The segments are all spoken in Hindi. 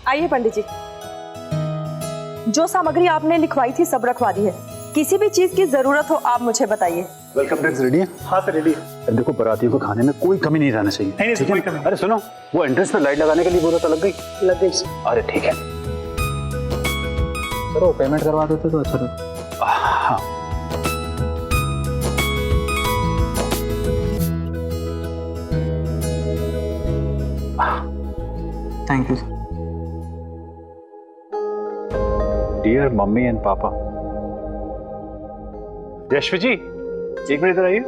आइए पंडित जी, जो सामग्री आपने लिखवाई थी सब रखवा दी है। किसी भी चीज की जरूरत हो आप मुझे बताइए। वेलकम ड्रिंक्स रेडी है? हाँ सर रेडी है। देखो बरातियों को खाने में कोई कमी नहीं रहना चाहिए। नहीं, ठीक कोई है? कमी। अरे सुनो, वो एंट्रेंस पे लाइट लगाने के लिए बोला था, लग गई? लग गई। अरे ठीक है। चलो पेमेंट करवा देते तो अच्छा था। हाँ thank you. Dear mummy and papa. Yashvi जी, एक मिनट इधर आइए।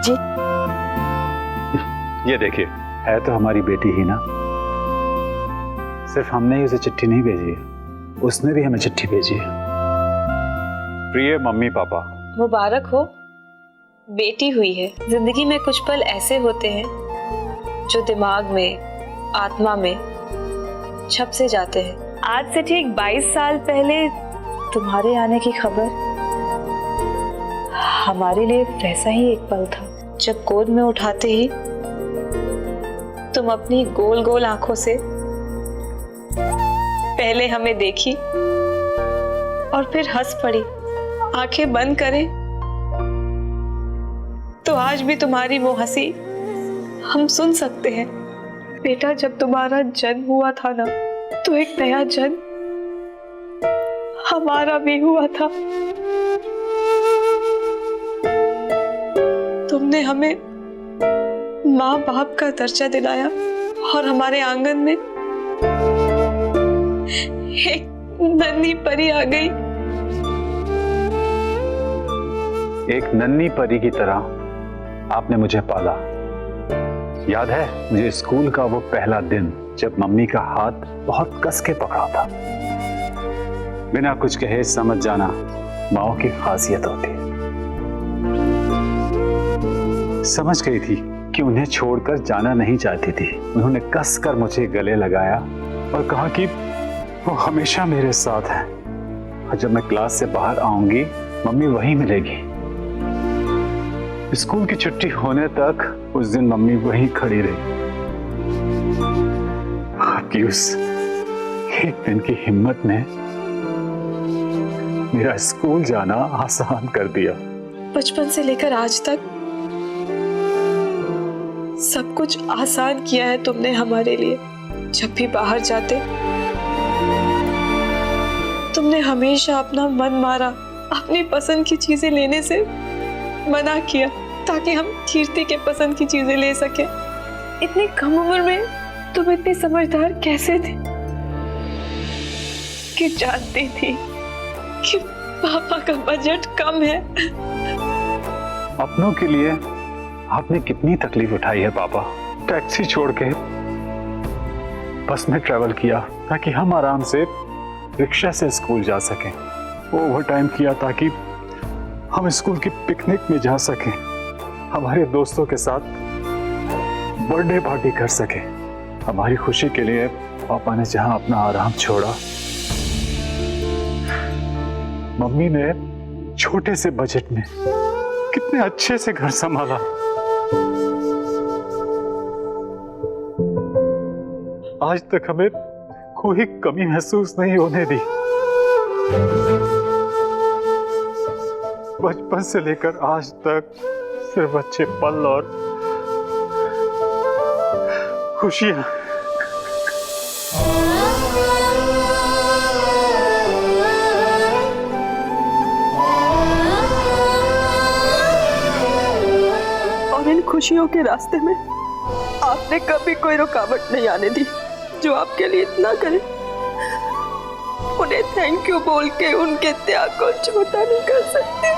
जी। ये देखिए, है तो हमारी बेटी ही ना। सिर्फ हमने ही उसे चिट्ठी नहीं भेजी है, उसने भी हमें चिट्ठी भेजी है। प्रिय मम्मी पापा, मुबारक हो, बेटी हुई है। जिंदगी में कुछ पल ऐसे होते हैं जो दिमाग में, आत्मा में छप से जाते हैं। आज से ठीक 22 साल पहले तुम्हारे आने की खबर हमारे लिए वैसा ही एक पल था, जब गोद में उठाते ही तुम अपनी गोल गोल आंखों से पहले हमें देखी और फिर हंस पड़ी। आंखें बंद करें तो आज भी तुम्हारी वो हंसी हम सुन सकते हैं। बेटा, जब तुम्हारा जन्म हुआ था ना, तो एक नया जन्म हमारा भी हुआ था। तुमने हमें माँ बाप का दर्जा दिलाया और हमारे आंगन में एक नन्ही परी आ गई। एक नन्ही परी की तरह आपने मुझे पाला। याद है मुझे स्कूल का वो पहला दिन, जब मम्मी का हाथ बहुत कस के पकड़ा था। बिना कुछ कहे समझ जाना माओ की खासियत होती है। समझ गई थी कि उन्हें छोड़कर जाना नहीं चाहती थी। उन्होंने कस कर मुझे गले लगाया और कहा कि वो हमेशा मेरे साथ है, और जब मैं क्लास से बाहर आऊंगी मम्मी वहीं मिलेगी। स्कूल की छुट्टी होने तक उस दिन मम्मी वहीं खड़ी रही। आपकी उस एक दिन की हिम्मत ने मेरा स्कूल जाना आसान कर दिया। बचपन से लेकर आज तक सब कुछ आसान किया है तुमने हमारे लिए। जब भी बाहर जाते तुमने हमेशा अपना मन मारा, अपनी पसंद की चीजें लेने से मना किया ताकि हम कीर्ति के पसंद की चीजें ले सके। इतनी कम उम्र में तुम इतनी समझदार कैसे थे कि जानती थी कि पापा का बजट कम है। अपनों के लिए आपने कितनी तकलीफ उठाई है पापा। टैक्सी छोड़ के बस में ट्रैवल किया ताकि हम आराम से रिक्शा से स्कूल जा सकें। ओवर टाइम किया ताकि हम स्कूल की पिकनिक में जा सकें, हमारे दोस्तों के साथ बर्थडे पार्टी कर सकें। हमारी खुशी के लिए पापा ने जहां अपना आराम छोड़ा, मम्मी ने छोटे से बजट में कितने अच्छे से घर संभाला। आज तक हमें कोई कमी महसूस नहीं होने दी। बचपन से लेकर आज तक सिर्फ अच्छे पल और खुशियां। और इन खुशियों के रास्ते में आपने कभी कोई रुकावट नहीं आने दी। जो आपके लिए इतना करे, उन्हें थैंक यू बोल के उनके त्याग को छोटा नहीं कर सकते।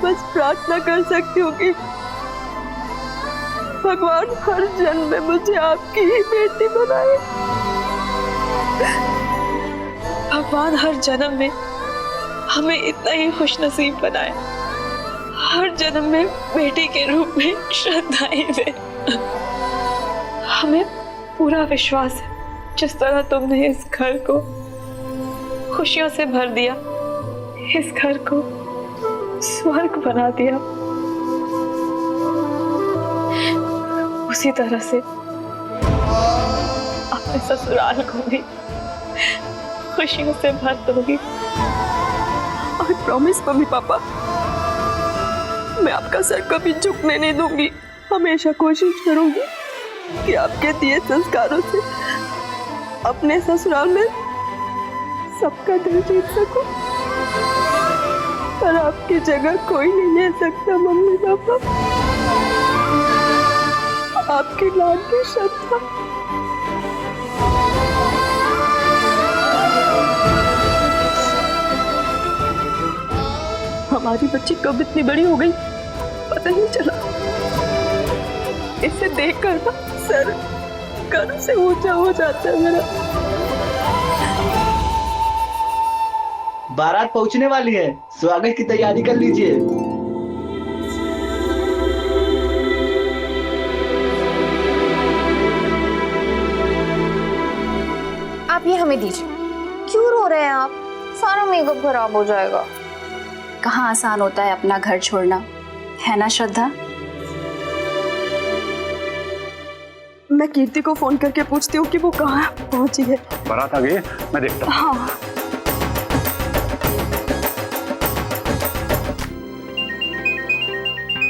बस प्रार्थना कर सकती हूँ कि भगवान हर जन्म में मुझे आपकी ही बेटी बनाए। भगवान हर जन्म में हमें इतना ही खुशनसीब बनाए, हर जन्म में बेटी के रूप में श्रद्धाएं दे। हमें पूरा विश्वास है जिस तरह तुमने इस घर को खुशियों से भर दिया, इस घर को स्वर्ग बना दिया, उसी तरह से अपने ससुराल को भी खुशियों से भर दोगी। आई प्रॉमिस मम्मी पापा, मैं आपका सर कभी झुकने नहीं दूंगी। हमेशा कोशिश करूंगी कि आपके दिए संस्कारों से अपने ससुराल में सबका दिल जीत सकूं। पर आपकी जगह कोई नहीं ले सकता मम्मी पापा। आपकी लाडली श्रद्धा। हमारी बच्ची कब इतनी बड़ी हो गई पता नहीं चला। इसे देखकर ना सर गर्व से ऊंचा हो जाता है मेरा। बारात पहुंचने वाली है, स्वागत की तैयारी कर लीजिए। आप ये हमें दीजिए। क्यों रो रहे हैं आप? सारा मेकअप खराब हो जाएगा। कहाँ आसान होता है अपना घर छोड़ना, है ना श्रद्धा? मैं कीर्ति को फोन करके पूछती हूँ कि वो कहाँ पहुंची है। बारात आ गई है, मैं देखता हूँ। हाँ।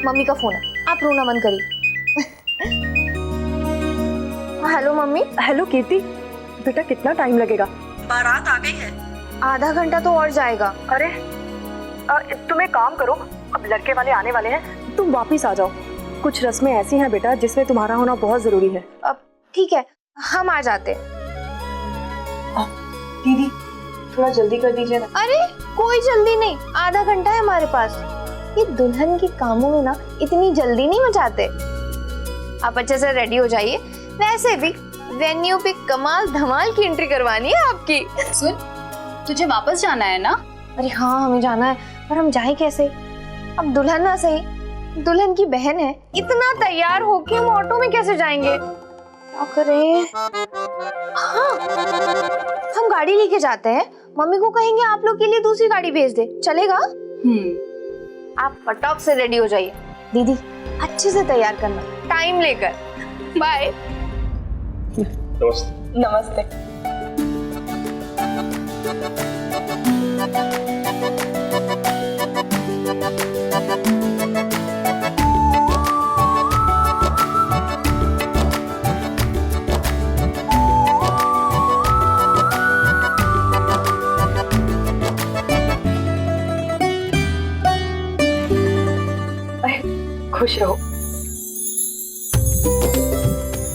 मम्मी का फोन है, आप रोना बंद करिए। Hello mummy. हेलो कीर्ति, बेटा कितना टाइम लगेगा? बारात आ गई है। आधा घंटा तो और जाएगा। अरे तुम एक काम करो, अब लड़के वाले आने वाले हैं, तुम वापिस आ जाओ। कुछ रस्में ऐसी हैं बेटा जिसमें तुम्हारा होना बहुत जरूरी है। अब ठीक है, हम आ जाते हैं। दीदी थोड़ा जल्दी कर दीजिए ना। अरे कोई जल्दी नहीं, आधा घंटा है हमारे पास। ये दुल्हन के कामों में ना इतनी जल्दी नहीं मचाते। आप अच्छे से रेडी हो जाइए। वैसे भी वेन्यू पे कमाल धमाल की एंट्री करवानी है आपकी। सुन, तुझे वापस जाना है ना? अरे हाँ हमें जाना है, पर हम जाए कैसे? अब दुल्हन ना सही, दुल्हन की बहन है, इतना तैयार होके हम ऑटो में कैसे जाएंगे? क्या करें? हाँ, हम गाड़ी लेके जाते हैं। मम्मी को कहेंगे आप लोग के लिए दूसरी गाड़ी भेज दे, चलेगा? आप फटाक से रेडी हो जाइए। दीदी अच्छे से तैयार करना, टाइम लेकर। बाय। नमस्ते। खुश रहो।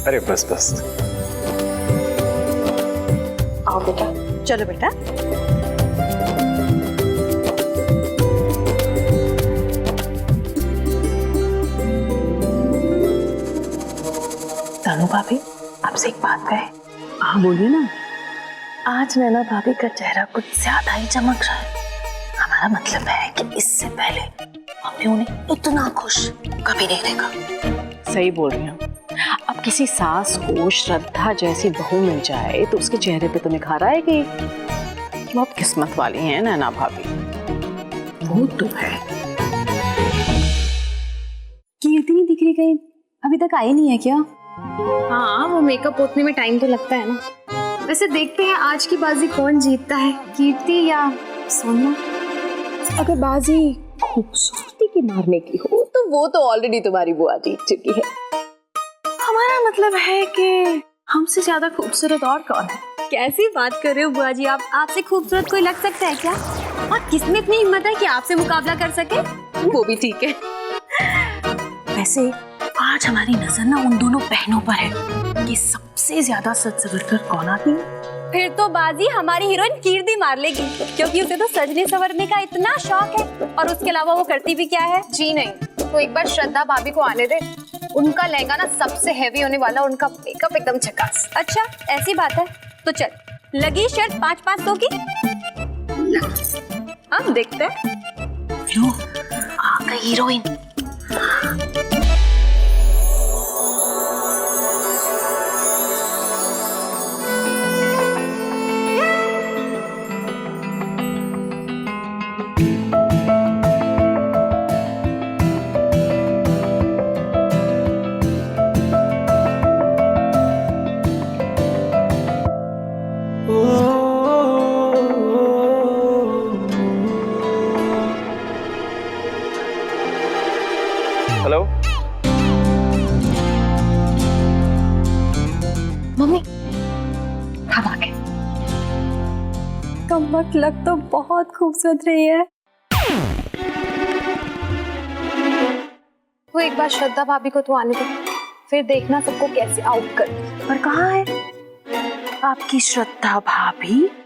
अरे बस बस, आओ बेटा। चलो बेटा। तानू भाभी, आपसे एक बात कहे। हाँ बोलिए ना। आज नैना भाभी का चेहरा कुछ ज्यादा ही चमक रहा है। हमारा मतलब है कि इससे पहले हमने उन्हें इतना खुश कभी नहीं देखा। सही बोल रही हूँ। अब किसी सास को श्रद्धा जैसी बहू मिल जाए तो उसके चेहरे पे तो निखार आएगी। बहुत किस्मत वाली हैं नैना भाभी। वो तो है। कीर्ति नहीं दिख रही कहीं, अभी तक आई नहीं है क्या? हाँ वो मेकअप पोतने में टाइम तो लगता है ना। वैसे देखते हैं आज की बाजी कौन जीतता है, कीर्ति या सोनिया। अगर बाजी खूबसूरती की मारने की हो तो वो तो ऑलरेडी तुम्हारी बुआ जीत चुकी है। हमारा मतलब है कि हमसे ज्यादा खूबसूरत और कौन है? कैसी बात कर रहे हो बुआ जी आप? आपसे खूबसूरत कोई लग सकता है क्या? और किसमें इतनी हिम्मत है कि आपसे मुकाबला कर सके? वो भी ठीक है। वैसे आज हमारी नजर ना उन दोनों बहनों पर है कि सबसे ज्यादा सज सवर कर कौन आती है। फिर तो बाजी हमारी हीरोइन कीर्ति मार लेगी, क्योंकि उसे तो सजने संवरने का इतना शौक है। और उसके अलावा वो करती भी क्या है? जी नहीं, तो एक बार श्रद्धा भाभी को आने दे। उनका लहंगा ना सबसे हैवी होने वाला, उनका मेकअप एकदम झकास। अच्छा ऐसी बात है तो चल, लगी शर्त 5-5 की। हम देखते हैं। लो, आ गई हीरोइन। मम्मी खाना के कमबख्त लग तो बहुत खूबसूरत रही है। वो एक बार श्रद्धा भाभी को तो आने दो, फिर देखना सबको कैसे आउट कर। पर कहाँ है आपकी श्रद्धा भाभी?